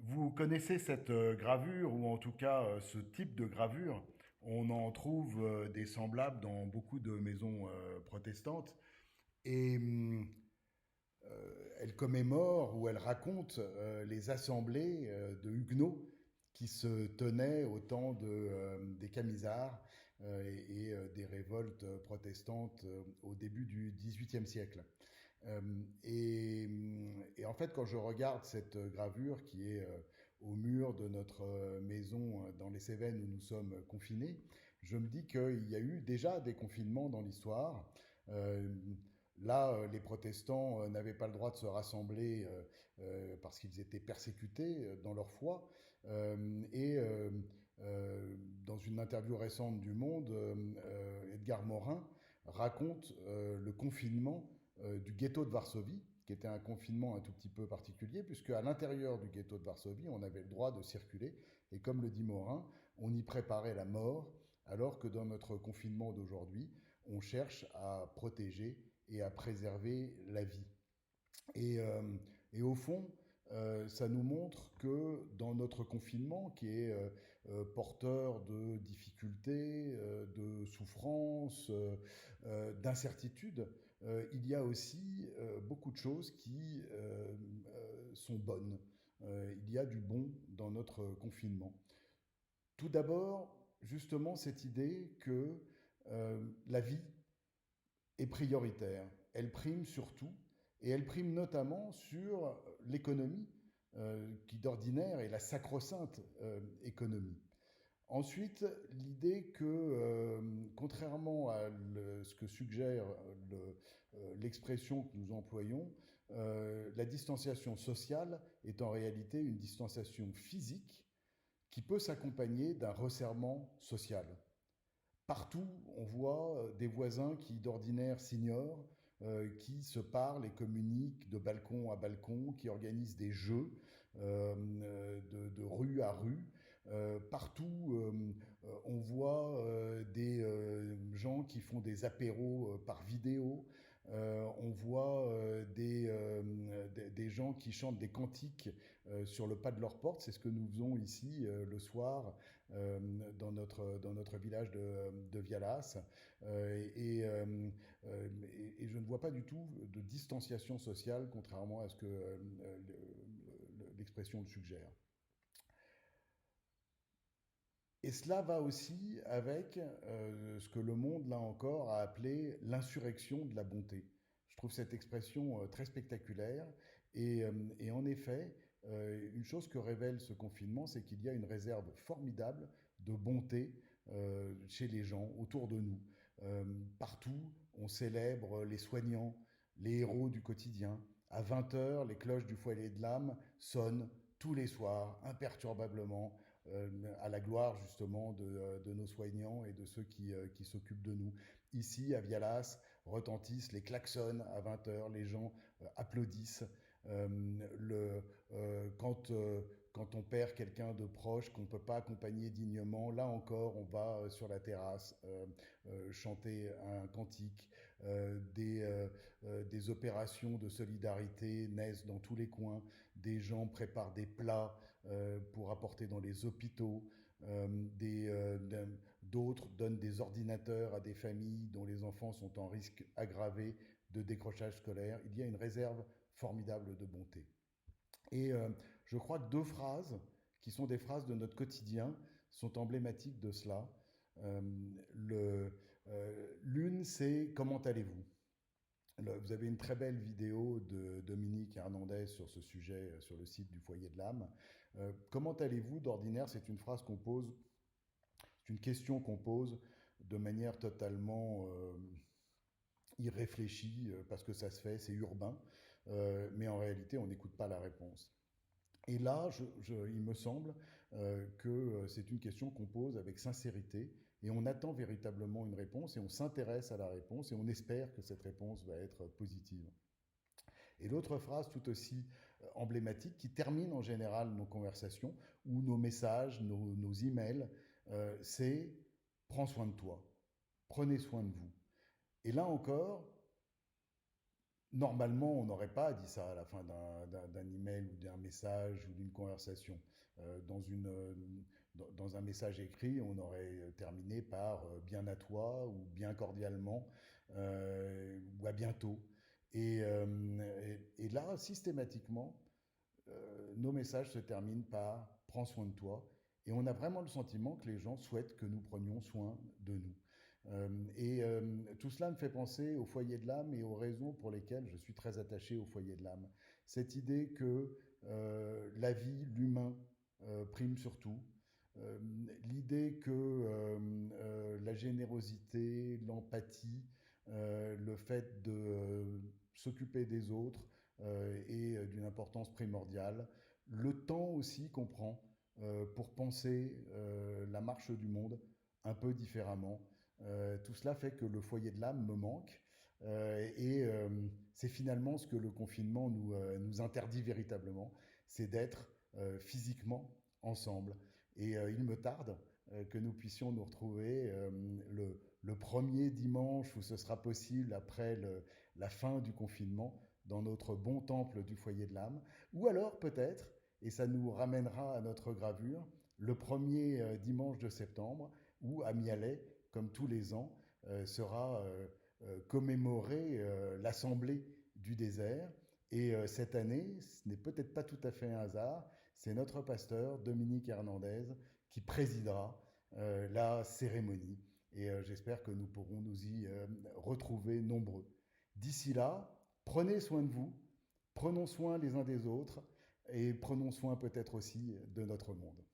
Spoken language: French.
Vous connaissez cette gravure, ou en tout cas ce type de gravure. On en trouve des semblables dans beaucoup de maisons protestantes. Et elle commémore ou elle raconte les assemblées de huguenots qui se tenaient au temps des Camisards des révoltes protestantes au début du XVIIIe siècle. Et en fait, quand je regarde cette gravure qui est au mur de notre maison dans les Cévennes où nous sommes confinés, je me dis qu'il y a eu déjà des confinements dans l'histoire. Euh, Là, les protestants n'avaient pas le droit de se rassembler parce qu'ils étaient persécutés dans leur foi. Et dans une interview récente du Monde, Edgar Morin raconte le confinement du ghetto de Varsovie, qui était un confinement un tout petit peu particulier, puisque à l'intérieur du ghetto de Varsovie, on avait le droit de circuler, et comme le dit Morin, on y préparait la mort, alors que dans notre confinement d'aujourd'hui, on cherche à protéger et à préserver la vie. Et, euh, et au fond, ça nous montre que dans notre confinement, qui est porteur de difficultés, de souffrances, d'incertitudes, il y a aussi beaucoup de choses qui sont bonnes. Il y a du bon dans notre confinement. Tout d'abord, justement, cette idée que la vie est prioritaire. Elle prime sur tout, et elle prime notamment sur l'économie, qui d'ordinaire est la sacro-sainte économie. Ensuite, l'idée que, contrairement à ce que suggère l'expression que nous employons, la distanciation sociale est en réalité une distanciation physique qui peut s'accompagner d'un resserrement social. Partout, on voit des voisins qui d'ordinaire s'ignorent, qui se parlent et communiquent de balcon à balcon, qui organisent des jeux de rue à rue. Partout, on voit des gens qui font des apéros par vidéo. On voit des gens qui chantent des cantiques sur le pas de leur porte. C'est ce que nous faisons ici le soir dans notre village de Vialas. Et je ne vois pas du tout de distanciation sociale, contrairement à ce que l'expression le suggère. Et cela va aussi avec ce que le monde, là encore, a appelé l'insurrection de la bonté. Je trouve cette expression très spectaculaire. Et en effet, une chose que révèle ce confinement, c'est qu'il y a une réserve formidable de bonté chez les gens autour de nous. Partout, on célèbre les soignants, les héros du quotidien. À 20 heures, les cloches du foyer de l'âme sonnent tous les soirs, imperturbablement, à la gloire justement de nos soignants et de ceux qui s'occupent de nous. Ici, à Vialas, retentissent les klaxons à 20 heures, les gens applaudissent. Quand on perd quelqu'un de proche qu'on ne peut pas accompagner dignement, là encore, on va sur la terrasse chanter un cantique. Des opérations de solidarité naissent dans tous les coins. Des gens préparent des plats pour apporter dans les hôpitaux. D'autres donnent des ordinateurs à des familles dont les enfants sont en risque aggravé de décrochage scolaire. Il y a une réserve formidable de bonté. Et je crois que deux phrases, qui sont des phrases de notre quotidien, sont emblématiques de cela. Euh, L'une, c'est comment allez-vous? Vous avez une très belle vidéo de Dominique Hernandez sur ce sujet sur le site du Foyer de l'âme. Comment allez-vous? D'ordinaire, c'est une phrase qu'on pose, c'est une question qu'on pose de manière totalement irréfléchie, parce que ça se fait, c'est urbain, mais en réalité, on n'écoute pas la réponse. Et là, il me semble que c'est une question qu'on pose avec sincérité et on attend véritablement une réponse et on s'intéresse à la réponse et on espère que cette réponse va être positive. Et l'autre phrase tout aussi emblématique qui termine en général nos conversations ou nos messages, nos emails, c'est prends soin de toi, prenez soin de vous. Et là encore, Normalement, on n'aurait pas dit ça à la fin d'un email ou d'un message ou d'une conversation. Dans dans un message écrit, on aurait terminé par bien à toi ou bien cordialement ou à bientôt. Et là, systématiquement, nos messages se terminent par prends soin de toi. Et on a vraiment le sentiment que les gens souhaitent que nous prenions soin de nous. Tout cela me fait penser au foyer de l'âme et aux raisons pour lesquelles je suis très attaché au foyer de l'âme. Cette idée que la vie, l'humain, prime sur tout. Euh, L'idée que la générosité, l'empathie, le fait de s'occuper des autres est d'une importance primordiale. Le temps aussi qu'on prend pour penser la marche du monde un peu différemment. Tout cela fait que le foyer de l'âme me manque. C'est finalement ce que le confinement nous interdit véritablement, c'est d'être physiquement ensemble. Il me tarde que nous puissions nous retrouver le premier dimanche où ce sera possible après la fin du confinement dans notre bon temple du foyer de l'âme, ou alors peut-être, et ça nous ramènera à notre gravure, le premier dimanche de septembre où à Mialet, comme tous les ans, sera commémorée l'Assemblée du désert. Cette année, ce n'est peut-être pas tout à fait un hasard, c'est notre pasteur, Dominique Hernandez, qui présidera la cérémonie. J'espère que nous pourrons nous y retrouver nombreux. D'ici là, prenez soin de vous, prenons soin les uns des autres et prenons soin peut-être aussi de notre monde.